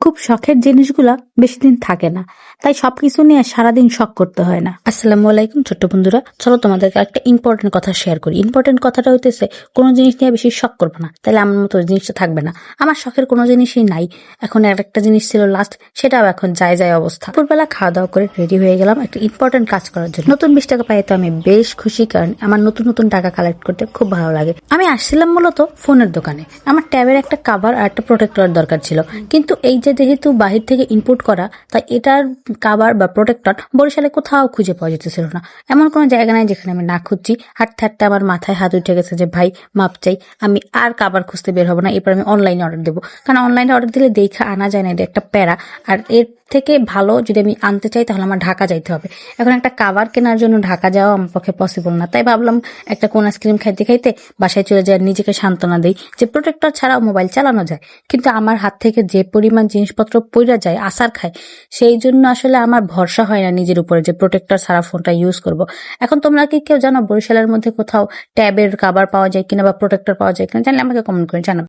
খুব শখের জিনিসগুলা বেশি দিন থাকে না, তাই সবকিছু নিয়ে সারাদিন শখ করতে হয় না। আসসালামু আলাইকুম ছোট্ট বন্ধুরা, চলো তোমাদেরকে একটা ইম্পর্টেন্ট কথা শেয়ার করি। ইম্পর্টেন্ট কথাটা হইতেছে কোনো জিনিস নিয়ে বেশি শখ করবো না, তাহলে আমার মতো জিনিসটা থাকবে না। আমার শখের কোনো জিনিসই নাই। এখন একটা জিনিস ছিল লাস্ট, সেটাও এখন যায় যায় অবস্থা। দুপুরবেলা খাওয়া দাওয়া করে রেডি হয়ে গেলাম একটা ইম্পর্টেন্ট কাজ করার জন্য। নতুন 20 টাকা পাই তো আমি বেশ খুশি, কারণ আমার নতুন নতুন টাকা কালেক্ট করতে খুব ভালো লাগে। আমি আসছিলাম মূলত ফোনের দোকানে, আমার ট্যাবের একটা কাভার আর একটা প্রোটেক্টর দরকার ছিল, কিন্তু এই যে যেহেতু বাহির থেকে ইনপুট করা, তাই এটার কাভার বা প্রোটেক্টর বরিশালে কোথাও খুঁজে পাওয়া যেতেছিল না। এমন কোনো জায়গা নাই যেখানে আমি না খুঁজছি। হাঁটতে হাঁটতে আমার মাথায় হাত উঠে গেছে যে ভাই মাপ চাই, আমি আর কাভার খুঁজতে বের হবো না, এরপর আমি অনলাইনে অর্ডার দেবো। কারণ অনলাইনে অর্ডার দিলে দেখা আনা যায় না, এটা একটা প্যারা। আর এর থেকে ভালো যদি আমি আনতে চাই তাহলে আমার ঢাকা যাইতে হবে। এখন একটা কাভার কেনার জন্য ঢাকা যাওয়া আমার পক্ষে পসিবল না, তাই ভাবলাম একটা কোন আইসক্রিম খাইতে খাইতে বাসায় চলে যায়, নিজেকে সান্ত্বনা দেই যে প্রোটেক্টর ছাড়াও মোবাইল চালানো যায়। কিন্তু আমার হাত থেকে যে পরিমাণ জিনিসপত্র পইরা যায়, আসার খায়, সেই জন্য আসলে আমার ভরসা হয় না নিজের উপরে যে প্রোটেক্টর ছাড়া ফোনটা ইউজ করব। এখন তোমরা কি কেউ জানো বরিশালের মধ্যে কোথাও ট্যাবের কাভার পাওয়া যায় কিনা বা প্রোটেক্টর পাওয়া যায় কিনা? জানলে আমাকে কমেন্ট করে জানাবে।